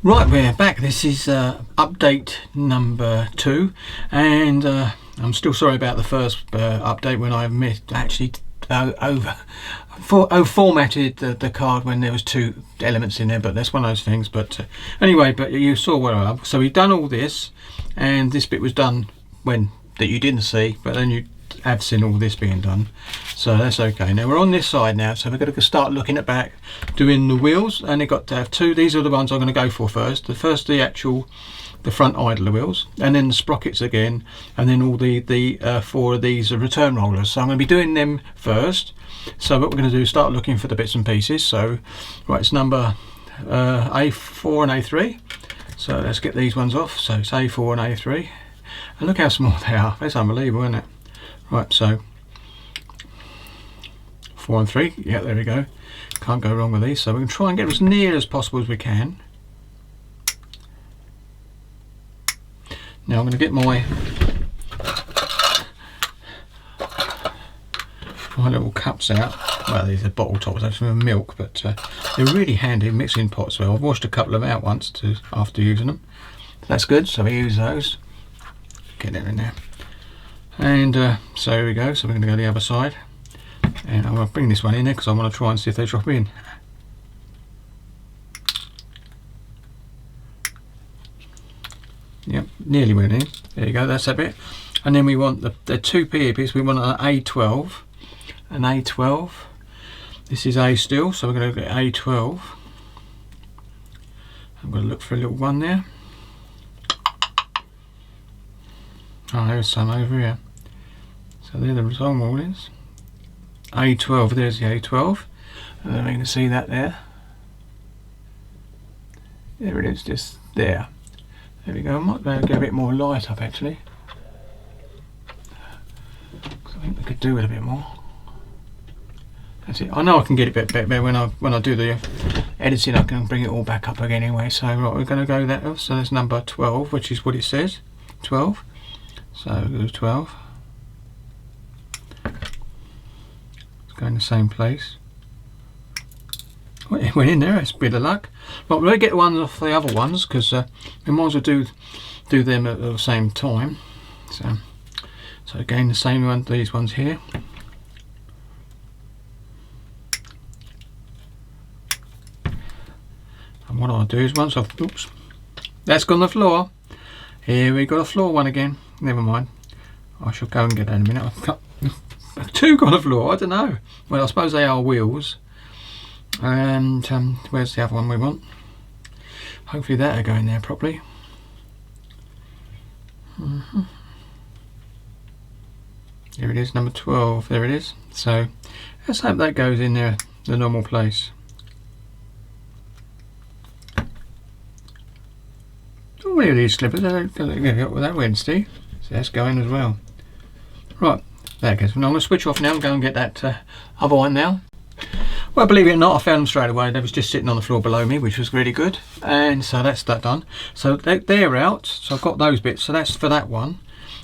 Right, we're back. This is update number 2, and I'm still sorry about the first update when I formatted the card when there was 2 elements in there, but that's one of those things. But anyway, but you saw where I am. So we've done all this, and this bit was done that you didn't see, but then you have seen all this being done, so that's okay. Now we're on this side now, so we're going to start looking at back, doing the wheels, and they've got to have 2. These are the ones I'm going to go for first. The front idler wheels, and then the sprockets again, and then all the 4 of these are return rollers. So I'm going to be doing them first. So what we're going to do is start looking for the bits and pieces. So right, it's number A4 and A3. So let's get these ones off. So it's A4 and A3, and look how small they are. That's unbelievable, isn't it? Right, so 4 and 3, yeah, there we go. Can't go wrong with these. So we can try and get as near as possible as we can. Now I'm going to get my little cups out. Well, these are bottle tops, that's from milk, but they're really handy mixing pots. Well, I've washed a couple of them out once after using them. That's good, so we use those. Get them in there. And so here we go. So we're going to go the other side, and I'm going to bring this one in there because I want to try and see if they drop in. Yep, nearly went in. There you go, that's that bit. And then we want the 2 PE bits. We want an A12. An A12. This is A still, so we're going to get A12. I'm going to look for a little one there. Oh, there's some over here. So they're the return rollers. A12, there's the A12. And then we can see that there. There it is, just there. There we go. I might be able to get a bit more light up actually. Because I think we could do it a bit more. That's it. I know I can get it a bit better when I do the editing. I can bring it all back up again anyway. So right, we're going to go that. So there's number 12, which is what it says. 12. So go 12. Go in the same place. Well, it went in there. It's a bit of luck. But we'll get the ones off the other ones because we might as well do them at the same time. So again, the same one. These ones here. And what I'll do is once I've that's gone on the floor. Here we got a floor one again. Never mind. I shall go and get that in a minute. I've cut 2 on the floor, I don't know. Well, I suppose they are wheels. And where's the other one we want? Hopefully that'll go in there properly. There it is, number 12. There it is. So let's hope that goes in there, the normal place. Oh, there it is, slippers. That went, Steve. So that's going as well. Right. There it goes. Now I'm going to switch off now and go and get that other one now. Well, believe it or not, I found them straight away. They was just sitting on the floor below me, which was really good. And so that's that done. So they're out. So I've got those bits. So that's for that one.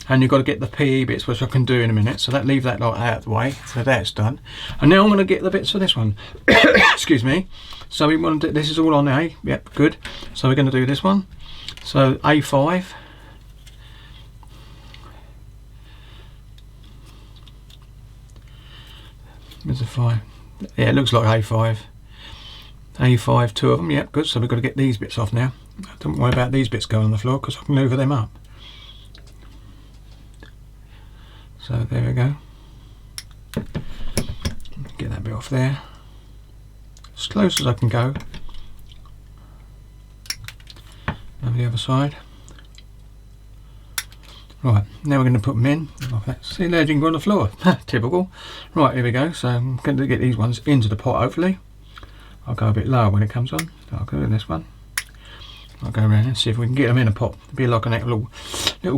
And you've got to get the PE bits, which I can do in a minute. So leave that lot out of the way. So that's done. And now I'm going to get the bits for this one. Excuse me. So we want to do, this is all on A. Yep, good. So we're going to do this one. So A5. There's a 5. Yeah, it looks like A5. A5, 2 of them. Yep, good. So we've got to get these bits off now. Don't worry about these bits going on the floor because I can hoover them up. So there we go. Get that bit off there. As close as I can go. Over the other side. Right, now we're going to put them in. See, there you can go on the floor. Typical. Right, here we go. So I'm going to get these ones into the pot, hopefully. I'll go a bit lower when it comes on. I'll go in this one. I'll go around and see if we can get them in a pot. It'll be like a little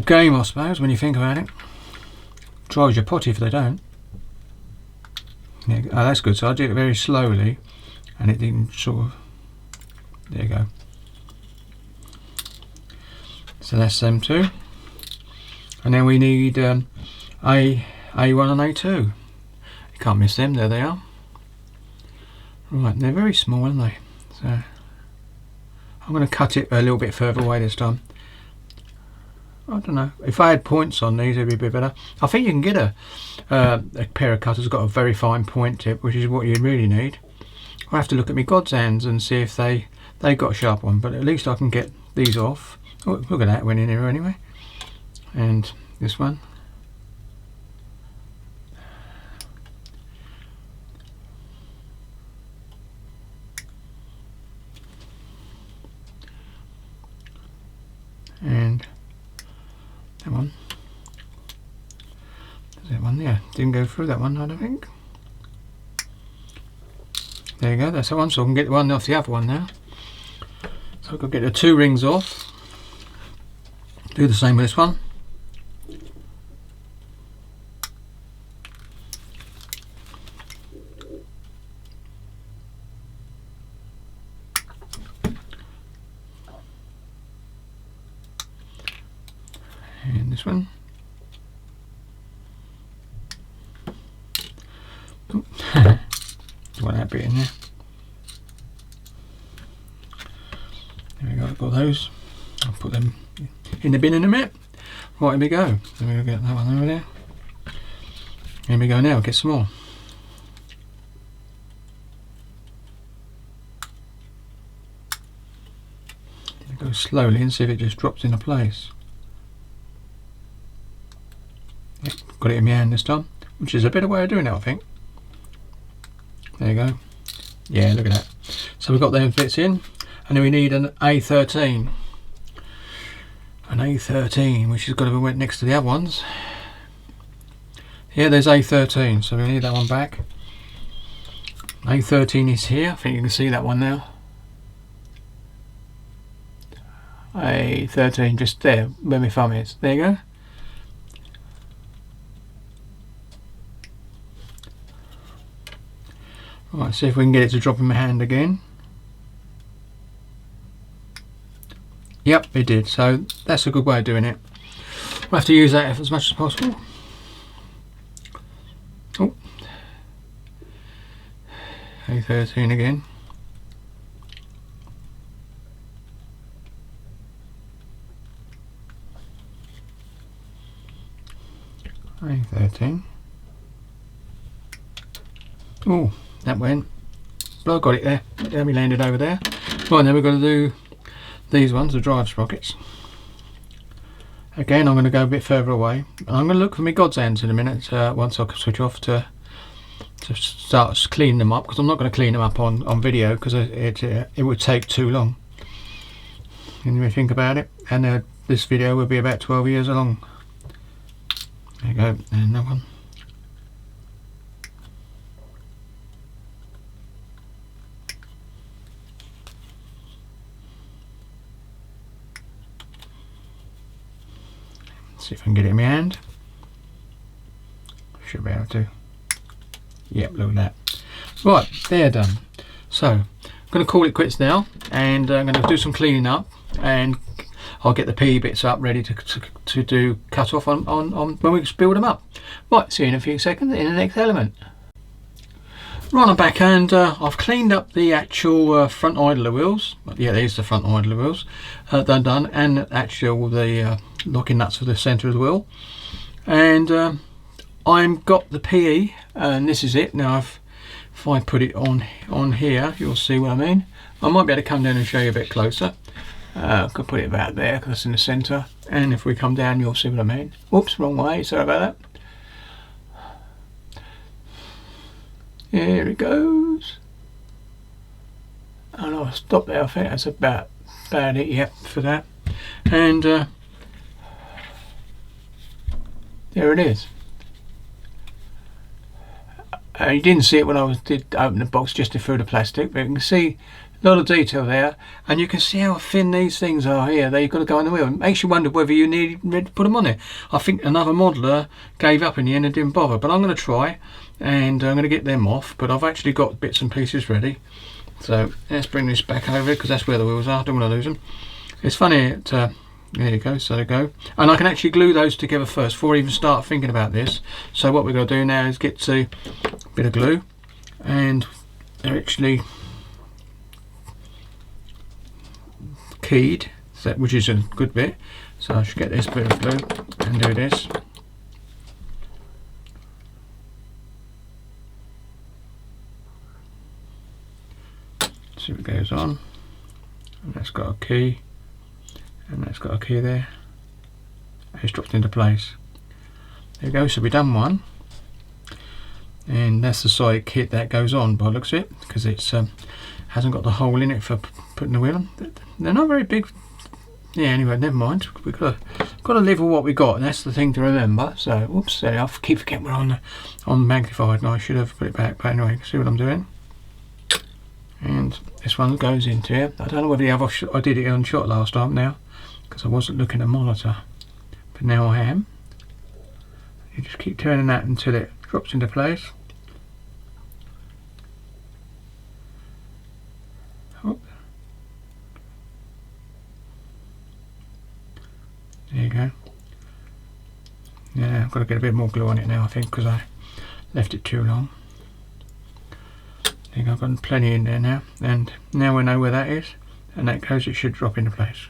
game, I suppose, when you think about it. Drives your potty if they don't. Yeah, oh, that's good. So I did it very slowly, and it didn't sort of. There you go. So that's them two. And then we need A1 and A2. You can't miss them, there they are. Right, they're very small, aren't they? So I'm going to cut it a little bit further away this time. I don't know, if I had points on these it'd be a bit better. I think you can get a pair of cutters that's got a very fine point tip, which is what you really need. I have to look at my God's hands and see if they got a sharp one, but at least I can get these off. Oh, look at that, went in here anyway. And this one. And that one. There's that one there. Didn't go through that one, I don't think. There you go, that's that one. So I can get the one off the other one now. So I can get the 2 rings off. Do the same with this one. And this one. Oh. Want that bit in there. There we go, I've got those. I'll put them in the bin in a minute. Right, here we go. Then we'll get that one over there. Here we go now, get some more. Go slowly and see if it just drops into place. Yep, got it in my hand this time, which is a better way of doing it, I think. There you go. Yeah, look at that. So we've got those bits in, and then we need an A13. An A13, which has got to be went next to the other ones. Yeah, there's A13, so we need that one back. A13 is here. I think you can see that one now. A13 just there where my thumb is. There you go. Right, see if we can get it to drop in my hand again. Yep, it did. So that's a good way of doing it. We'll have to use that as much as possible. Oh, A13 again. A13. Oh, that went. But I got it there. Let me land it over there. Right, then we're going to do these ones, the drive sprockets. Again, I'm going to go a bit further away. I'm going to look for my God's hands in a minute once I switch off to start cleaning them up, because I'm not going to clean them up on video because it would take too long. And you think about it, and this video will be about 12 years long. There you go, and that one. See if I can get it in my hand. Should be able to. Yep, look at that. Right, they're done. So I'm going to call it quits now, and I'm going to do some cleaning up, and I'll get the PE bits up ready to do cut off on when we build them up. Right, see you in a few seconds in the next element. Right, I'm back, and I've cleaned up the actual front idler wheels. Yeah, there's the front idler wheels. They're done, and the locking nuts for the centre of the wheel. And I've got the PE, and this is it. Now, if I put it on here, you'll see what I mean. I might be able to come down and show you a bit closer. I could put it about there because it's in the centre. And if we come down, you'll see what I mean. Whoops, wrong way. Sorry about that. Here it goes. And I'll stop there. I think that's about it, yep, for that. And there it is. You didn't see it when I did open the box just to through the plastic, but you can see a lot of detail there, and you can see how thin these things are here. They've got to go on the wheel. It makes you wonder whether you need to put them on there. I think another modeler gave up in the end and didn't bother, but I'm going to try, and I'm going to get them off. But I've actually got bits and pieces ready. So let's bring this back over because that's where the wheels are. I don't want to lose them. It's funny. There you go. So they go, and I can actually glue those together first before I even start thinking about this. So what we're going to do now is get to a bit of glue, and they're actually keyed, so, which is a good bit. So I should get this bit of glue and do this. See what goes on. And that's got a key, and that's got a key there. It's dropped into place. There you go. So we've done one, and that's the side kit that goes on by the looks of it, because it's hasn't got the hole in it for putting the wheel on. They're not very big. Yeah, anyway, never mind. We've got to live with what we got, and that's the thing to remember. So, whoops, I keep forgetting we're on magnified, and I should have put it back. But anyway, see what I'm doing. And this one goes into here. I don't know whether the other I did it on shot last time now, because I wasn't looking at the monitor, but now I am. You just keep turning that until it drops into place. Oh. There you go. Yeah, I've got to get a bit more glue on it now, I think, because I left it too long. I think I've got plenty in there now, and now we know where that is, and that goes, it should drop into place.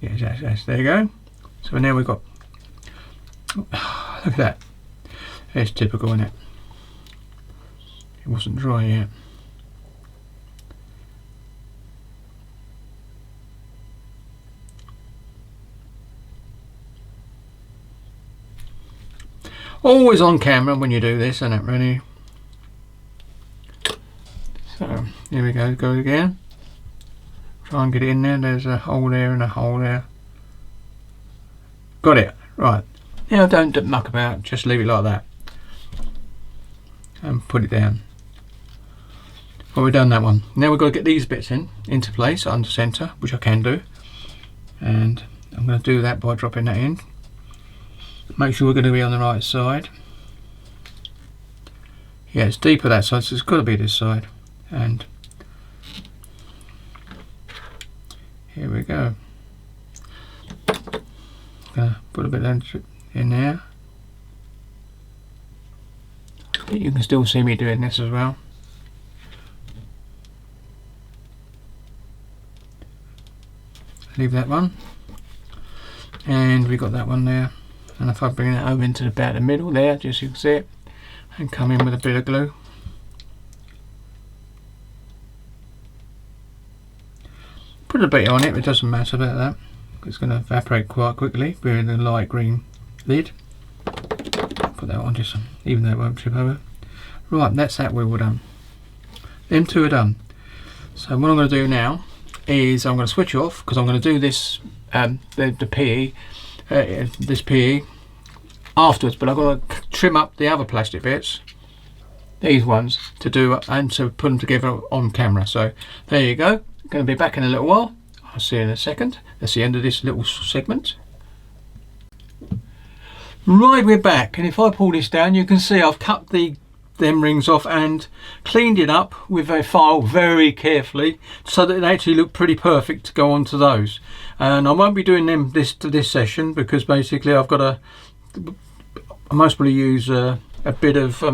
Yes, yes, there you go. So now we've got, look at that. It's typical, isn't it? It wasn't dry yet. Always on camera when you do this, isn't it, really? So here we go again. Try and get it in there. There's a hole there and a hole there. Got it. Right. Now don't muck about, just leave it like that. And put it down. Well, we've done that one. Now we've got to get these bits into place under centre, which I can do. And I'm going to do that by dropping that in. Make sure we're going to be on the right side. Yeah, it's deeper that side, so it's got to be this side. And here we go. Gonna put a bit in there. You can still see me doing this as well. Leave that one, and we got that one there. And if I bring that over into about the middle there, just so you can see it, and come in with a bit of glue. Put a bit on it, but it doesn't matter about that. It's going to evaporate quite quickly with the light green lid. Put that on just even though it won't tip over. Right, that's that wheel done. Them two are done. So what I'm going to do now is I'm going to switch off, because I'm going to do this the PE, this PE afterwards. But I've got to trim up the other plastic bits, these ones, to do and to put them together on camera. So there you go. Going to be back in a little while. I'll see you in a second. That's the end of this little segment. Right, we're back, and if I pull this down, you can see I've cut them rings off and cleaned it up with a file very carefully, so that it actually looked pretty perfect to go onto those. And I won't be doing them this session, because basically I've got I most probably use a bit of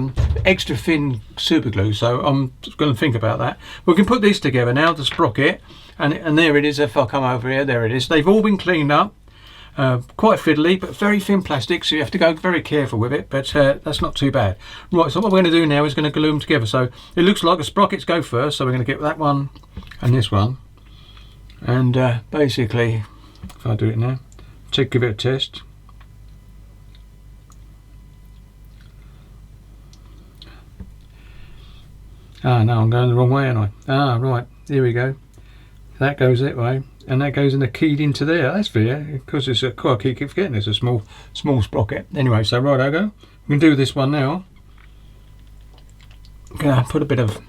extra thin super glue, so I'm going to think about that. We can put this together now, the sprocket, and there it is. If I come over here, there it is. They've all been cleaned up, quite fiddly, but very thin plastic, so you have to go very careful with it, but that's not too bad. Right, so what we're going to do now is going to glue them together. So it looks like the sprockets go first, so we're going to get that one and this one, and basically, if I do it now, give it a test. Ah, no, I'm going the wrong way, aren't I? Ah, right, here we go. That goes that way, and that goes in the keyed into there. That's fair, because it's quite a key. Keep forgetting it's a small sprocket. Anyway, so right, I go. We can do this one now. I'm gonna put a bit of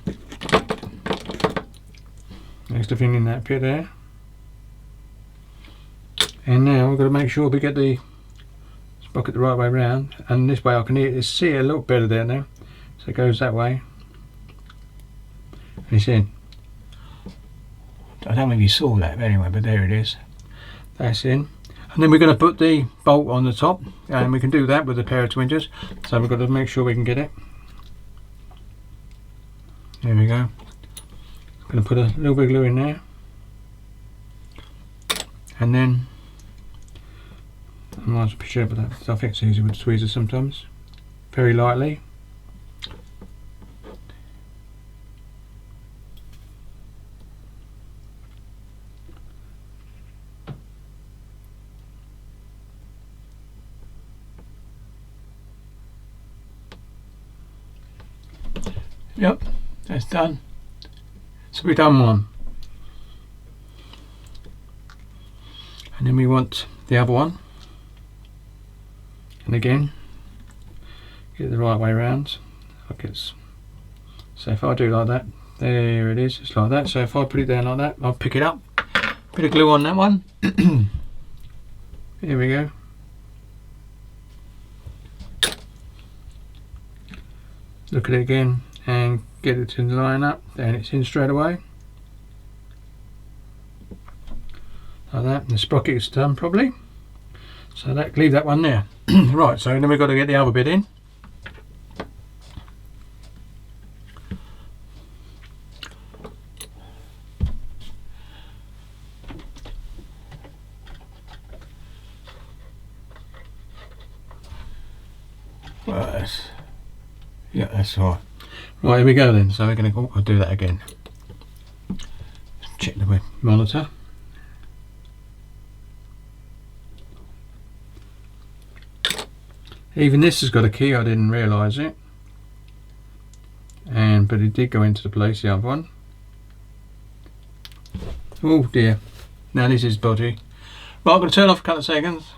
extra thing in that bit there, and now we've got to make sure we get the sprocket the right way round, and this way I can see it a little better there now. So it goes that way. It's in. I don't know if you saw that, but anyway, but there it is. That's in. And then we're going to put the bolt on the top, and we can do that with a pair of twingers. So we've got to make sure we can get it. There we go. Going to put a little bit of glue in there. and then I might be sure, but I think it's easy with the tweezers sometimes. Very lightly. Yep, that's done. So we've done one. And then we want the other one. And again, get it the right way around. So if I do like that, there it is, it's like that. So if I put it down like that, I'll pick it up, bit of glue on that one. Here we go. Look at it again and get it to line up, and it's in straight away. Like that, and the sprocket is done probably. So leave that one there. Right, so then we've got to get the other bit in. Right, yeah, that's all right. Right, here we go then. So we're going to I'll do that again. Check the monitor. Even this has got a key, I didn't realise it. But it did go into the place, the other one. Oh dear. Now this is dodgy. Right, I'm going to turn off a couple of seconds.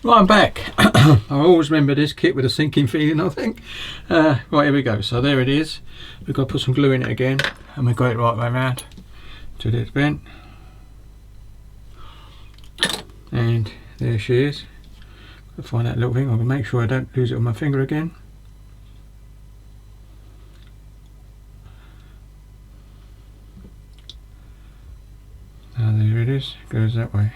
Right, I'm back. I always remember this kit with a sinking feeling, I think. Right, here we go. So there it is. We've got to put some glue in it again, and we've got it right way around to this bent. And there she is. I'll find that little thing. I'll make sure I don't lose it on my finger again. Now there it is. It goes that way.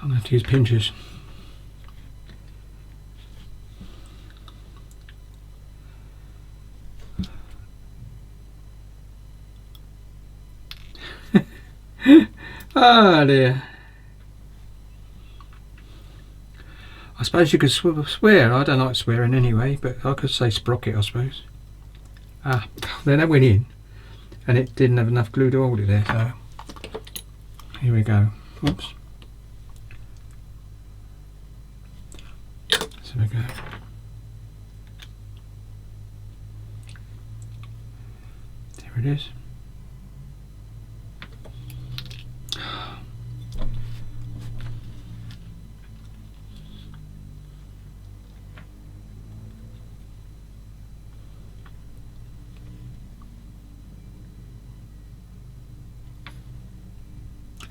I'm going to have to use pinchers. Ah dear. I suppose you could swear. I don't like swearing anyway, but I could say sprocket, I suppose. Ah, then that went in, and it didn't have enough glue to hold it there, so here we go. Oops. So we go. There it is.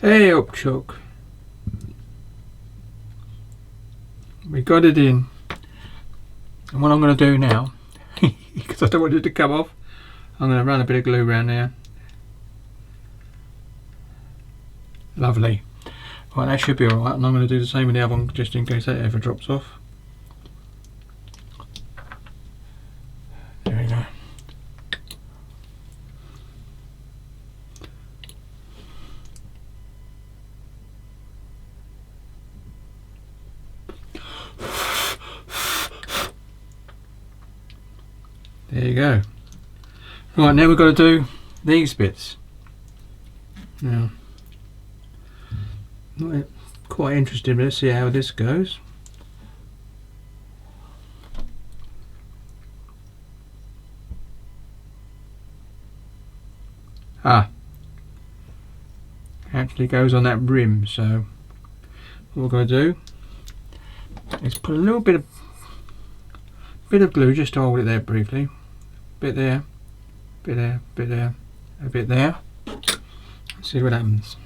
Hey up, Chuck. We got it in. And what I'm going to do now, because I don't want it to come off, I'm going to run a bit of glue around there. Lovely. Right, that should be alright, and I'm going to do the same with the other one just in case that ever drops off. There we go. There you go. Right, now we've got to do these bits. Now, not quite interested, but let's see how this goes. Ah, actually goes on that rim, so what we're going to do is put a little bit of glue just to hold it there briefly. Bit there, bit there, bit there, a bit there. Let's see what happens.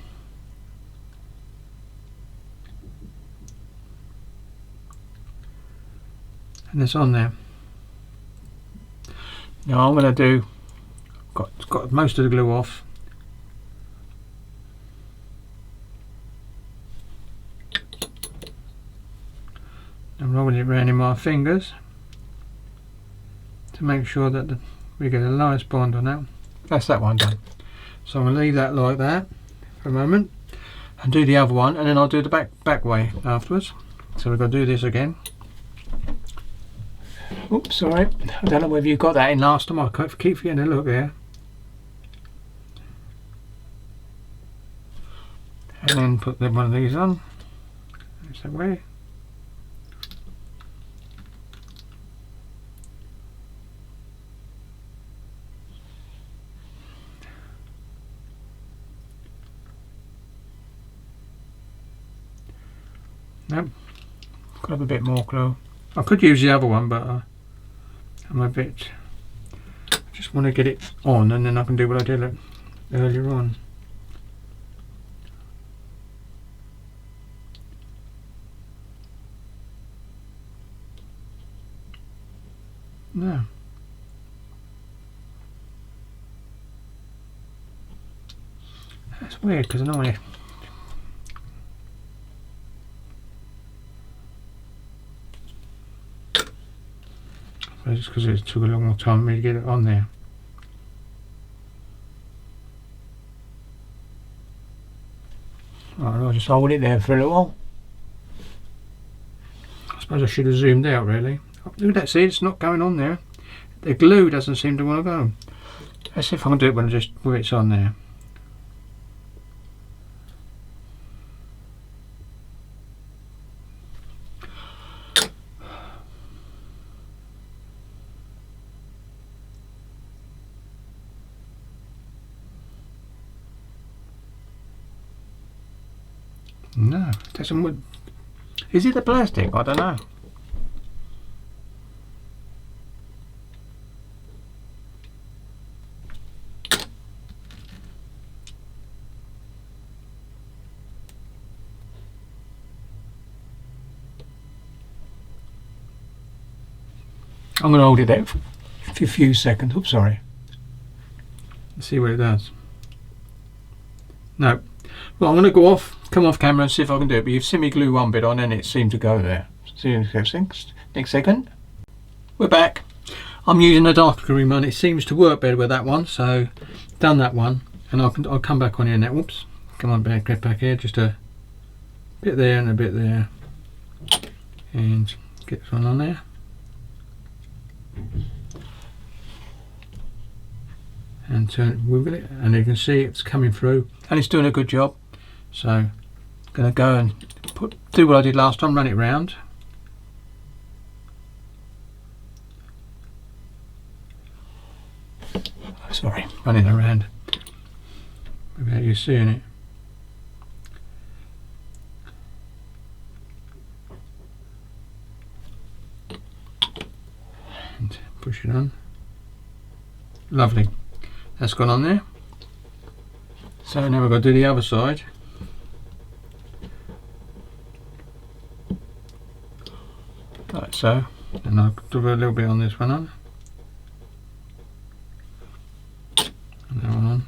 And it's on there. Now I'm going to do, got most of the glue off. I'm rolling it around in my fingers to make sure that we get the lowest bond on that. That's that one done. So I'm going to leave that like that for a moment and do the other one, and then I'll do the back way afterwards. So we've got to do this again. Oops, sorry. I don't know whether you got that in last time. I keep forgetting to look there. And then put one of these on. That's that way. Nope. Got to have a bit more glue. I could use the other one, but I'm a bit. I just want to get it on, and then I can do what I did earlier on. No. That's weird because I normally. Just because it took a long time for me to get it on there. Right, I'll just hold it there for a little while. I suppose I should have zoomed out really. Look at that, see, it's not going on there. The glue doesn't seem to want to go. Let's see if I can do it when it's on there. No, it doesn't. Is it the plastic? I don't know. I'm going to hold it there for a few seconds. Oops, sorry. Let's see what it does. No. Well, I'm going to go off, come off camera and see if I can do it. But you've seen me glue one bit on and it seemed to go there. See you next second. We're back. I'm using a darker green one. It seems to work better with that one. So, done that one. And I'll come back on here now. Whoops. Come on, get back here. Just a bit there and a bit there. And get this one on there. And wiggle it, and you can see it's coming through and it's doing a good job. So I'm going to go and do what I did last time, run it round. Sorry, running around without you seeing it. And push it on. Lovely. That's gone on there. So now we've got to do the other side. Like so. And I'll do a little bit on this one on. And that one on.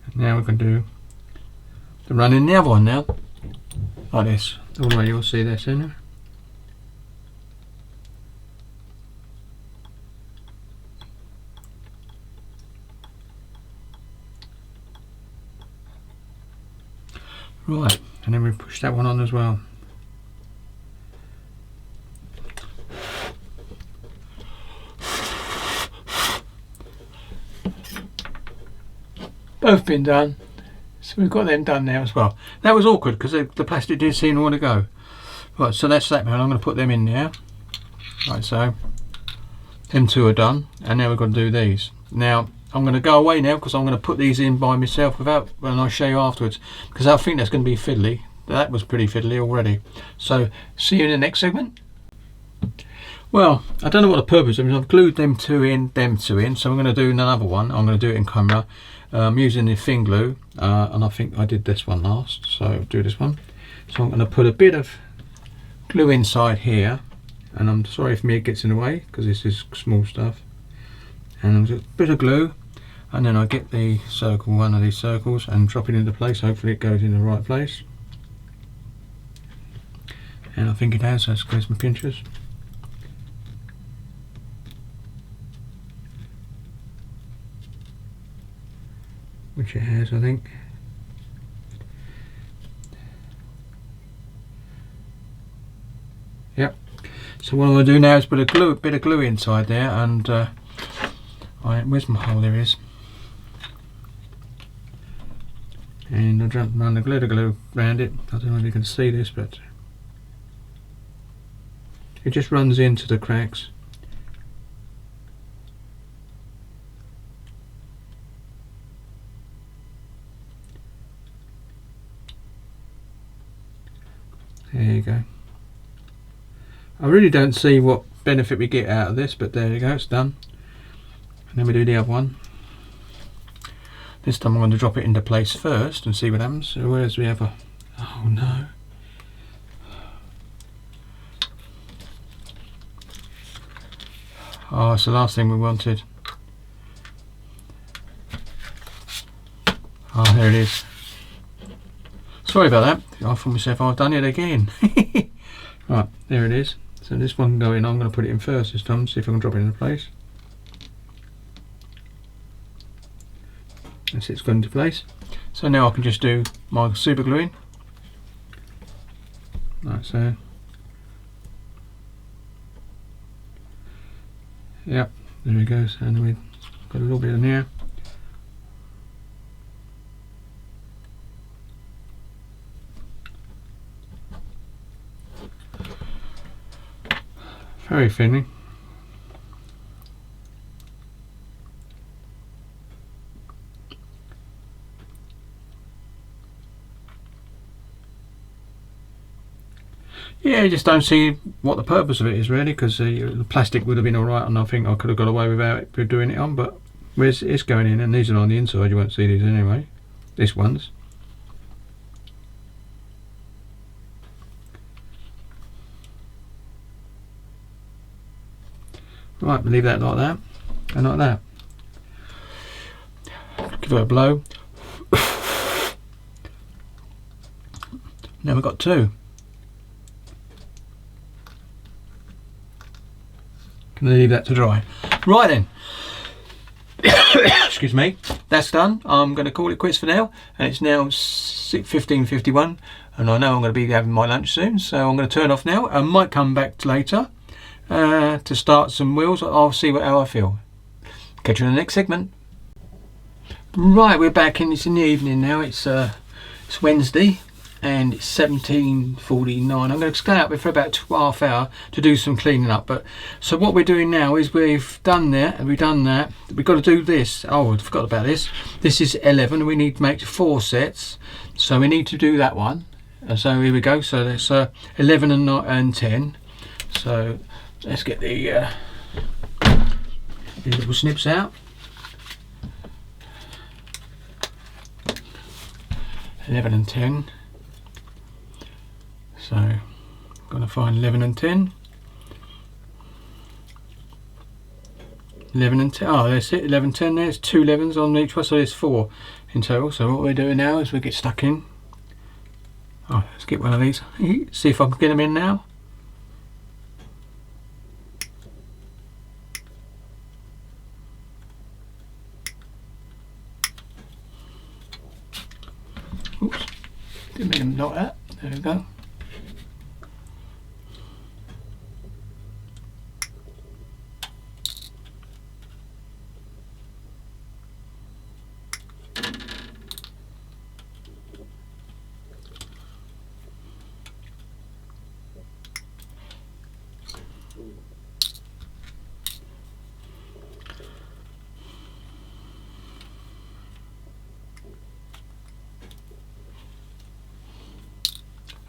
And now we can do the run in the other one now. Like this. All the way you'll see this in there. Right, and then we push that one on as well. Both been done. So we've got them done now as well. That was awkward because the plastic did seem to want to go. Right, so that's that one. I'm going to put them in now. Like so. Them two are done. And now we've got to do these. Now, I'm going to go away now because I'm going to put these in by myself and I'll show you afterwards. Because I think that's going to be fiddly. That was pretty fiddly already. So, see you in the next segment. Well, I don't know what the purpose of it is. I've glued them two in, so I'm going to do another one. I'm going to do it in camera. Using the thin glue, and I think I did this one last, so I'll do this one. So I'm going to put a bit of glue inside here, and I'm sorry if it gets in the way because this is small stuff. And a bit of glue, and then I get the circle, one of these circles, and drop it into place. Hopefully it goes in the right place, and I think it has. Let's close my pinchers. Which it has, I think. Yep. So what I'm going to do now is put a bit of glue inside there, and where's my hole? There it is. And I'll run the glitter glue around it. I don't know if you can see this, but it just runs into the cracks. There you go. I really don't see what benefit we get out of this, but there you go, it's done. And then we do the other one. This time I'm going to drop it into place first and see what happens. So where's the other? Oh no. Oh, it's the last thing we wanted. Oh, there it is. Sorry about that. I thought myself I've done it again. Right, there it is. So this one can go in. I'm going to put it in first this time, see if I can drop it into place. That's it's gone into place. So now I can just do my super gluing. Like so. Yep, there we go. So we've got a little bit in here. Very thinly. Yeah, I just don't see what the purpose of it is really, because the plastic would have been alright, and I think I could have got away without it doing it on, but it's going in, and these are on the inside. You won't see these anyway. This one's. Right, we'll leave that like that, and like that. Give it a blow. Now we've got two. Can leave that to dry. Right then. Excuse me. That's done. I'm going to call it quits for now, and it's now 15:51, and I know I'm going to be having my lunch soon, so I'm going to turn off now. I might come back later to start some wheels. I'll see how I feel. Catch you in the next segment. Right, we're back, and it's in the evening now. It's Wednesday, and it's 17:49. I'm going to stay up for about half hour to do some cleaning up. But so what we're doing now is we've done that, and we've done that. We've got to do this. Oh, I forgot about this. This is 11. We need to make 4 sets, so we need to do that one. And so here we go. So there's 11 and 10. So let's get the little snips out. 11 and 10. So I'm going to find 11 and 10. 11 and 10. Oh, that's it. 11, 10. There's 2 11s on each one, so there's 4 in total. So what we're doing now is we get stuck in. Oh, let's get one of these. See if I can get them in now. Oops, didn't mean them like that. There we go.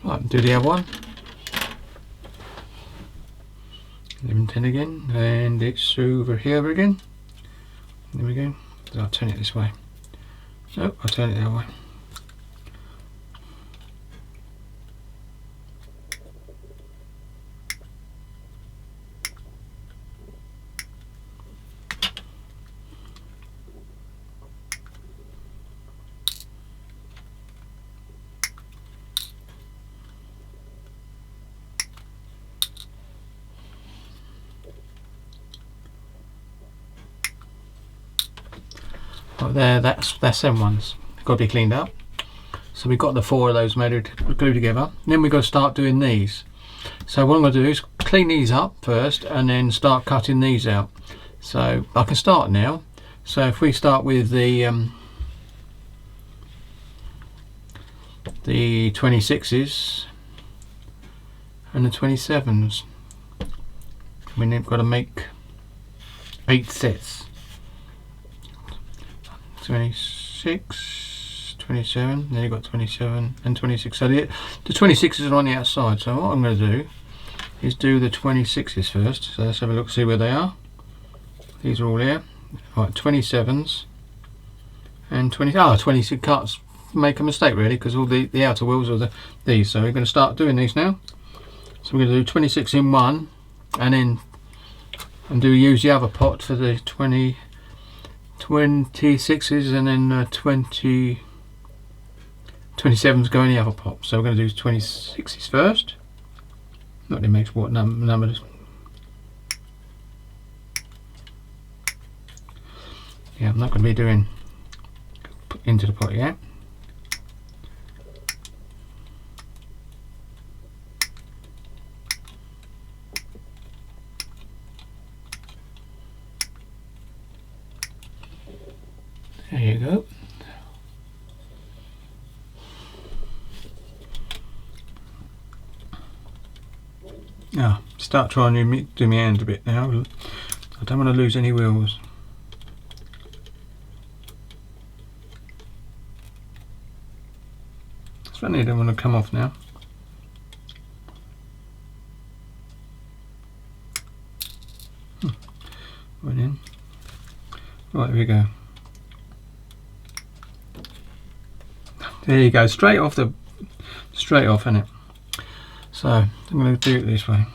Right, do the other one. 11, 10 again, and it's over here again. There we go. I'll turn it this way. No, I'll turn it the other way. Right there, that's them ones. Got to be cleaned up. So we've got the 4 of those made to glue together. Then we've got to start doing these. So what I'm going to do is clean these up first and then start cutting these out. So I can start now. So if we start with the 26s and the 27s, we've got to make 8 sets. 26, 27, then you've got 27 and 26. So the 26s are on the outside. So what I'm going to do is do the 26s first. So let's have a look, see where they are. These are all here. Right, 27s and 26. Can't make a mistake really, because all the outer wheels are these. So we're going to start doing these now. So we're going to do 26 in one, and then use the other pot for the 26s, and then 27s go in the other pot. So we're going to do 26s first. Not that it makes what numbers. Yeah, I'm not going to be doing into the pot yet. There you go. Now, start trying to do my hand a bit now. I don't want to lose any wheels. Certainly don't want to come off now. Went in. Right, here we go. There you go, straight off, isn't it? So I'm going to do it this way.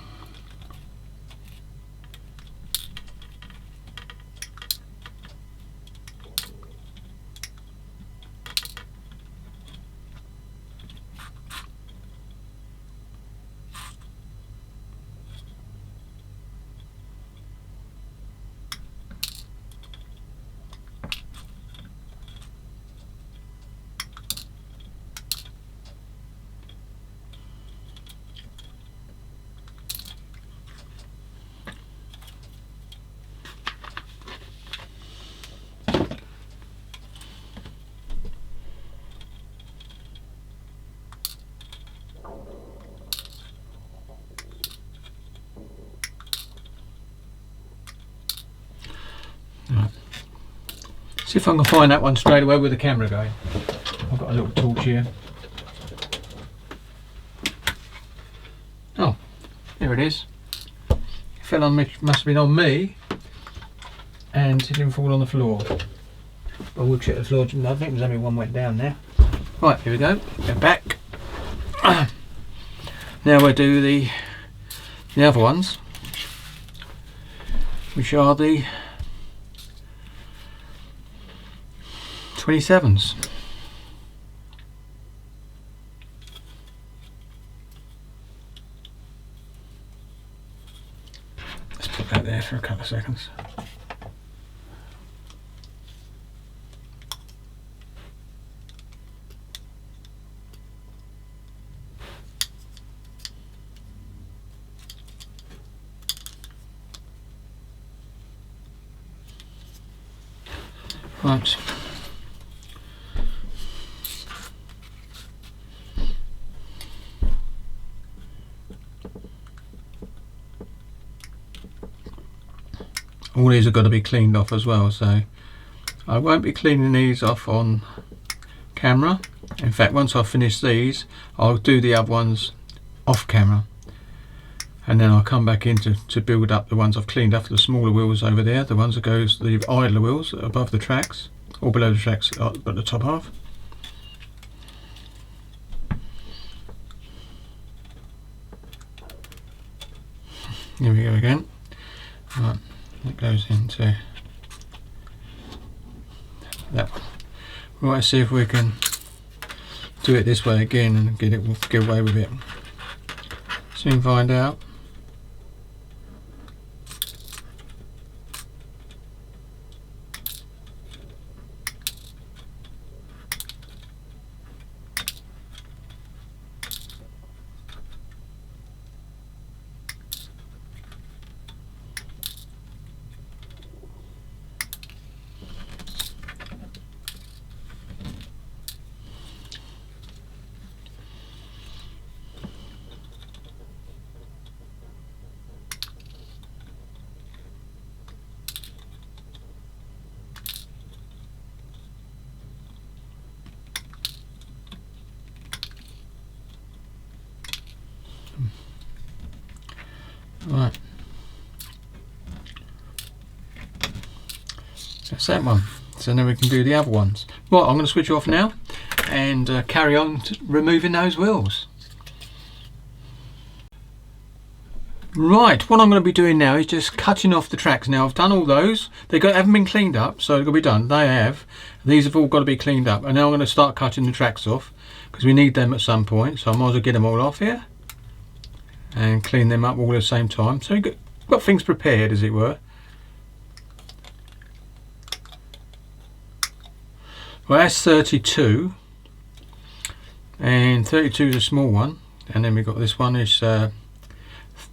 Right. See if I can find that one straight away with the camera going. I've got a little torch here. Oh, here it is. It fell on me, must have been on me, and it didn't fall on the floor. I will check the floor. I think there's only one went down there. Right, here we go. Go back. Now we'll do the other ones, which are the 27s. Let's put that there for a couple of seconds. Right. All these have got to be cleaned off as well, so I won't be cleaning these off on camera. In fact, once I've finished these, I'll do the other ones off camera, and then I'll come back in to build up the ones I've cleaned off, the smaller wheels over there, the ones that goes, the idler wheels above the tracks, or below the tracks but the top half. Here we go again. Right, that goes into that one. Right, let's see if we can do it this way again and get away with it. Soon find out. That's that one. So now we can do the other ones. Right, I'm going to switch off now and carry on removing those wheels. Right, what I'm going to be doing now is just cutting off the tracks. Now I've done all those. Haven't been cleaned up, so they've got to be done. They have. These have all got to be cleaned up. And now I'm going to start cutting the tracks off because we need them at some point. So I might as well get them all off here and clean them up all at the same time. So you've got things prepared, as it were. Well, that's 32. And 32 is a small one. And then we've got this one is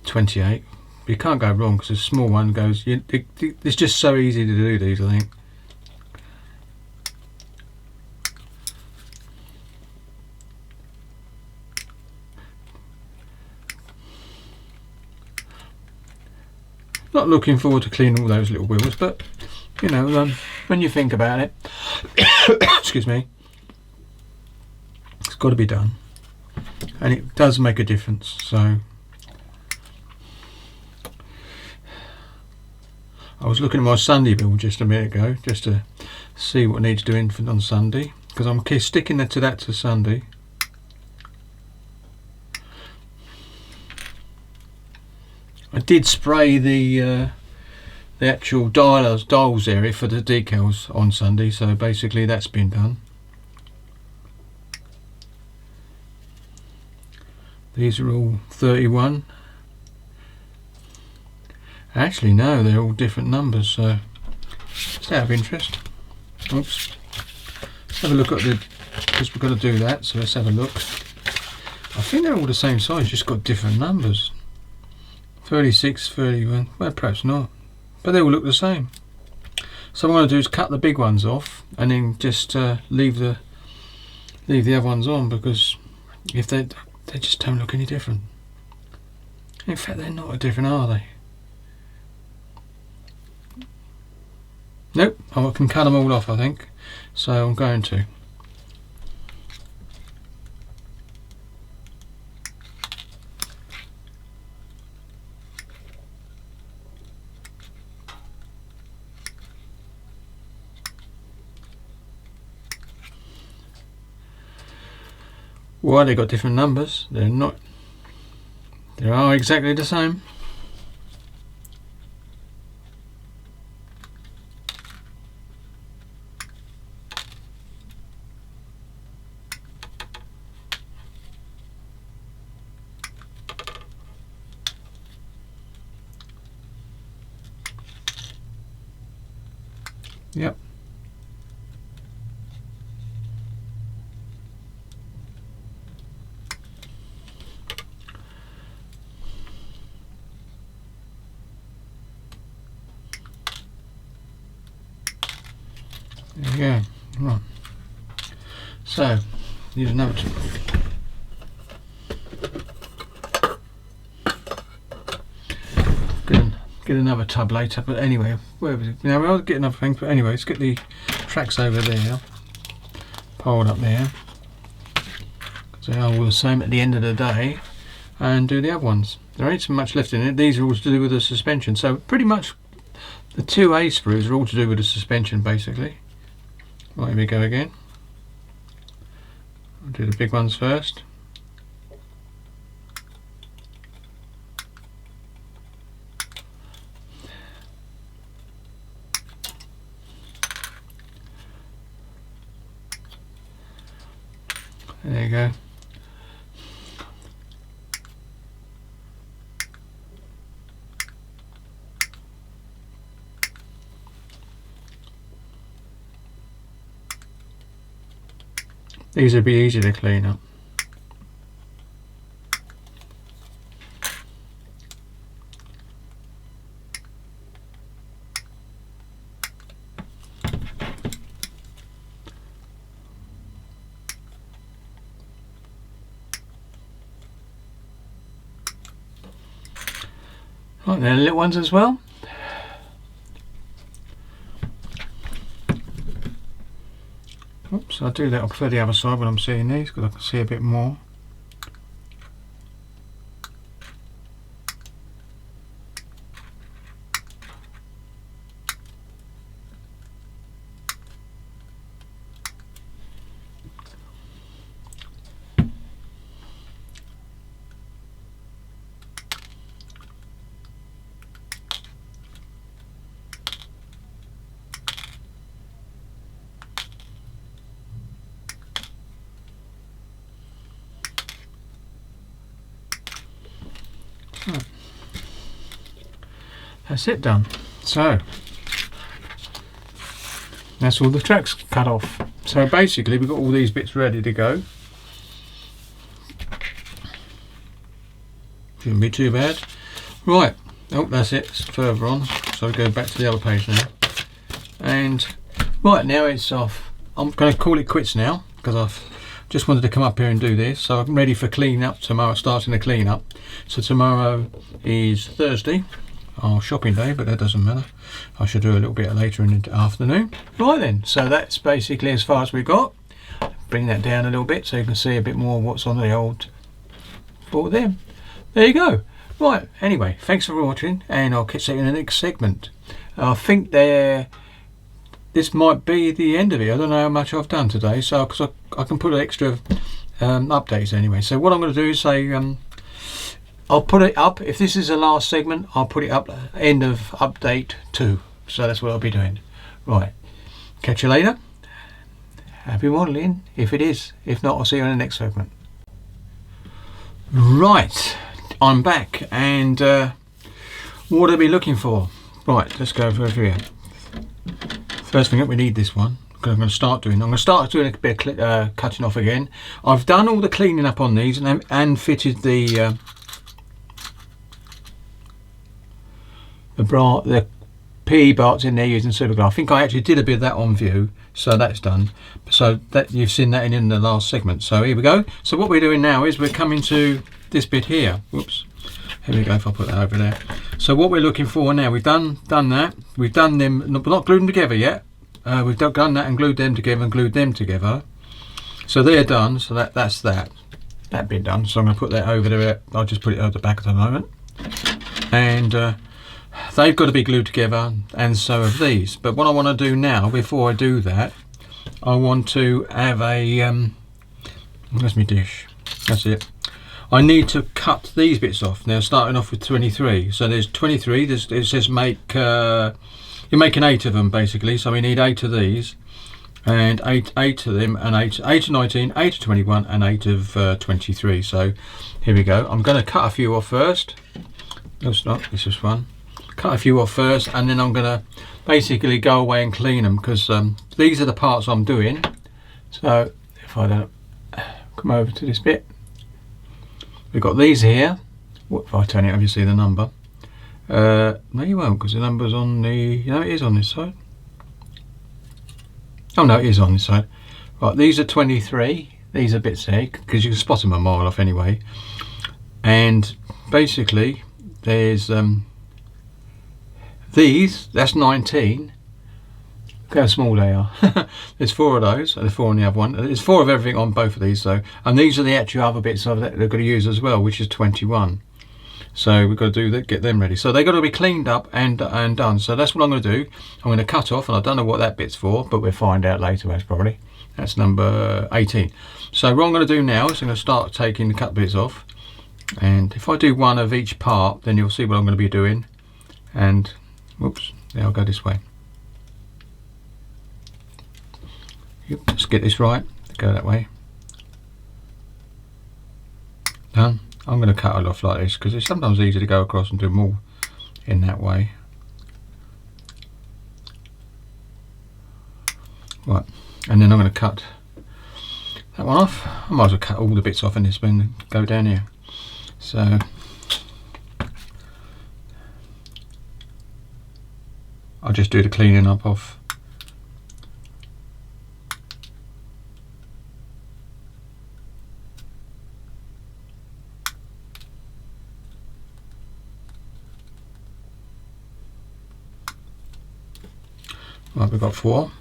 28. But you can't go wrong because the small one goes. It's just so easy to do these, I think. Not looking forward to cleaning all those little wheels, but you know, when you think about it, excuse me, it's got to be done, and it does make a difference. So I was looking at my Sunday build just a minute ago, just to see what needs doing on Sunday, because I'm sticking to that to Sunday. I did spray the actual dials area for the decals on Sunday, so basically that's been done. These are all 31. Actually no, they're all different numbers, so just out of interest. Oops. Let's have a look at because we've got to do that, so let's have a look. I think they're all the same size, just got different numbers. 36, 31, well perhaps not, but they all look the same. So what I'm going to do is cut the big ones off and then just leave the other ones on, because if they just don't look any different. In fact, they're not different, are they? Nope, I can cut them all off, I think, so I'm going to. Why they got different numbers? They're not. They are exactly the same. Yep. There we go. Right. So, need another tube. Get another tub later, but anyway, where was it? Now we'll get another thing, but anyway, let's get the tracks over there, piled up there, because they are all the same at the end of the day, and do the other ones. There ain't so much left in it. These are all to do with the suspension, so pretty much the 2A screws are all to do with the suspension, basically. Right, here we go again. I'll do the big ones first. There you go. These would be easy to clean up. Right, there are little ones as well. Oops, I'll do that. I prefer the other side when I'm seeing these because I can see a bit more. that's it done. So that's all the tracks cut off. So basically we've got all these bits ready to go. Shouldn't be too bad. Right, oh that's it, it's further on. So we go back to the other page now. And right, now it's off. I'm going to call it quits now because I've just wanted to come up here and do this. So I'm ready for clean up tomorrow, starting the clean up. So tomorrow is Thursday, our shopping day, but that doesn't matter. I should do a little bit later in the afternoon. Right then, so that's basically as far as we got. Bring that down a little bit so you can see a bit more what's on the old board there. There you go. Right, anyway, thanks for watching, and I'll catch you in the next segment. I think this might be the end of it. I don't know how much I've done today, so because I can put extra updates anyway. So what I'm going to do is say I'll put it up. If this is the last segment, I'll put it up end of update 2. So that's what I'll be doing. Right, catch you later. Happy modelling if it is. If not, I'll see you in the next segment. Right, I'm back, and what are we looking for? Right, let's go over here. First thing up, we need this one. I'm going to start doing a bit of cutting off again. I've done all the cleaning up on these and fitted the PE parts in there using super glue. I think I actually did a bit of that on view, so that's done. So that you've seen that in the last segment. So here we go. So what we're doing now is we're coming to this bit here. Whoops. Here we go, if I put that over there. So what we're looking for now, we've done that. We've done them, but not glued them together yet. We've done that and glued them together and glued them together. So they're done, so that's that bit done. So I'm going to put that over there. I'll just put it over the back at the moment. And they've got to be glued together, and so have these. But what I want to do now, before I do that, I want to have a, where's my dish? That's it. I need to cut these bits off. Now starting off with 23. So there's 23, it says make, you're making 8 of them basically. So we need 8 of these, and 8 of them, and 8 of 19, 8 of 21, and 8 of 23. So here we go. I'm going to cut a few off first. No, it's not, this is one. Cut a few off first, and then I'm going to basically go away and clean them, because these are the parts I'm doing. So if I don't come over to this bit, we've got these here. If I turn it over, you see the number. No, you won't, because the number's on the, no, it is on this side. Oh no, it is on this side. Right, these are 23. These are bits here, because you can spot them a mile off anyway. And basically there's these, that's 19. Look how small they are. There's 4 of those, and there's 4 on the other one. There's 4 of everything on both of these, though. And these are the actual other bits of that they're going to use as well, which is 21. So we've got to do that, get them ready. So they've got to be cleaned up and done. So that's what I'm going to do. I'm going to cut off, and I don't know what that bit's for, but we'll find out later, most probably. That's number 18. So what I'm going to do now is I'm going to start taking the cut bits off. And if I do one of each part, then you'll see what I'm going to be doing. And, whoops, there, I'll go this way. Yep, let's get this right. Go that way. Done. I'm going to cut it off like this because it's sometimes easier to go across and do them all in that way. Right, and then I'm going to cut that one off. I might as well cut all the bits off in this bin and go down here. So I'll just do the cleaning up of right, we've got 4,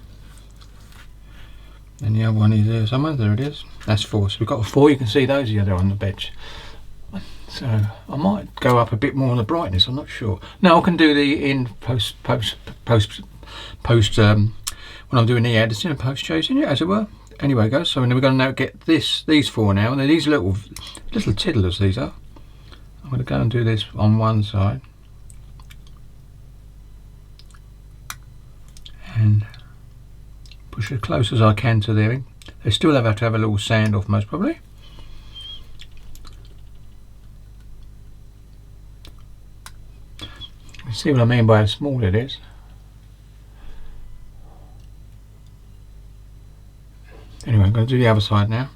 and the other one is there somewhere. There it is. That's 4. So we've got 4. You can see those the other on the bench. So I might go up a bit more on the brightness. I'm not sure. No, I can do the in post when I'm doing the editing and post chasing it, as it were. Anyway, guys. So then we're going to now get these 4 now, and these little tiddlers. These are. I'm going to go and do this on one side. And push as close as I can to there. They still have to have a little sand off, most probably. See what I mean by how small it is. Anyway, I'm going to do the other side now.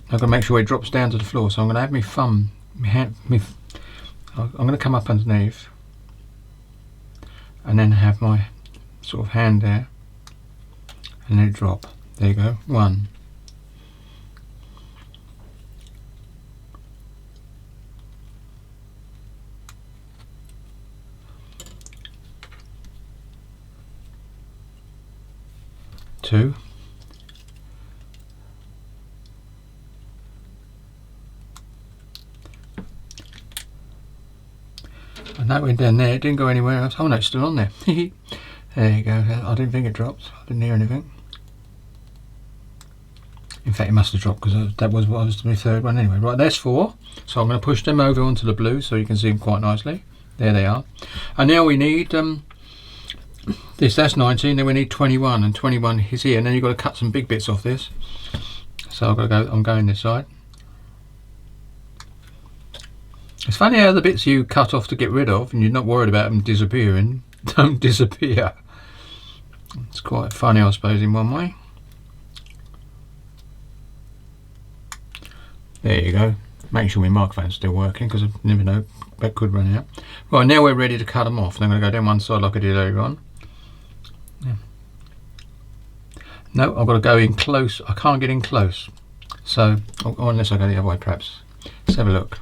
I'm going to make sure it drops down to the floor, so I'm going to have my thumb, I'm going to come up underneath and then have my sort of hand there and then drop. There you go. 1. 2. And that went down there, it didn't go anywhere else. Oh no, it's still on there. There you go. I didn't think it dropped. I didn't hear anything. In fact, it must have dropped because that was what was my third one anyway. Right, there's 4. So I'm going to push them over onto the blue so you can see them quite nicely. There they are. And now we need that's 19. Then we need 21, and 21 is here. And then you've got to cut some big bits off this. So I'm going this side. It's funny how the bits you cut off to get rid of, and you're not worried about them disappearing, don't disappear. It's quite funny, I suppose, in one way. There you go. Make sure my microphone's still working, because I never know, that could run out. Right, now we're ready to cut them off. And I'm going to go down one side like I did earlier on. Yeah. No, I've got to go in close. I can't get in close. So, or unless I go the other way, perhaps. Let's have a look.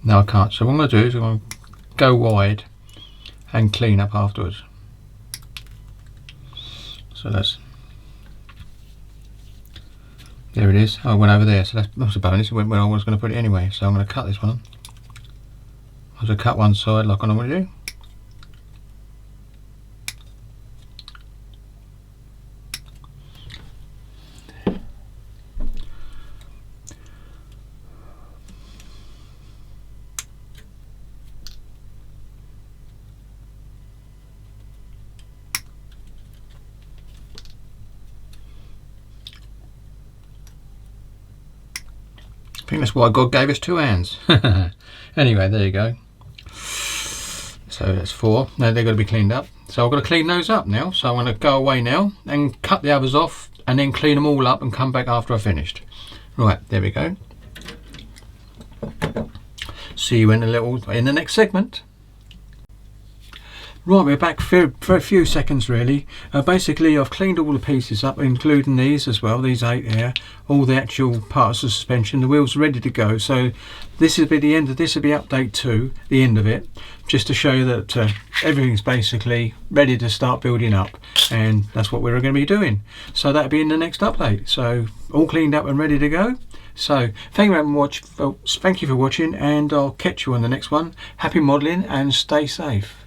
No, I can't. So what I'm going to do is I'm going to go wide and clean up afterwards. So that's, there it is. Oh, it went over there. So that's a bonus. It went where I was going to put it anyway. So I'm going to cut this one. I'm going to cut one side like I normally do. I think that's why God gave us 2 hands. Anyway, there you go. So that's 4. Now they've got to be cleaned up. So I've got to clean those up now. So I'm going to go away now and cut the others off and then clean them all up and come back after I've finished. Right, there we go. See you in the next segment. Right, we're back for a few seconds really. Basically I've cleaned all the pieces up, including these as well, these 8 here, all the actual parts of suspension. The wheel's ready to go, so this will be the end of this, will be update 2, the end of it, just to show you that everything's basically ready to start building up, and that's what we're going to be doing. So that'll be in the next update, so all cleaned up and ready to go. So thank you for watching, and I'll catch you on the next one. Happy modelling and stay safe.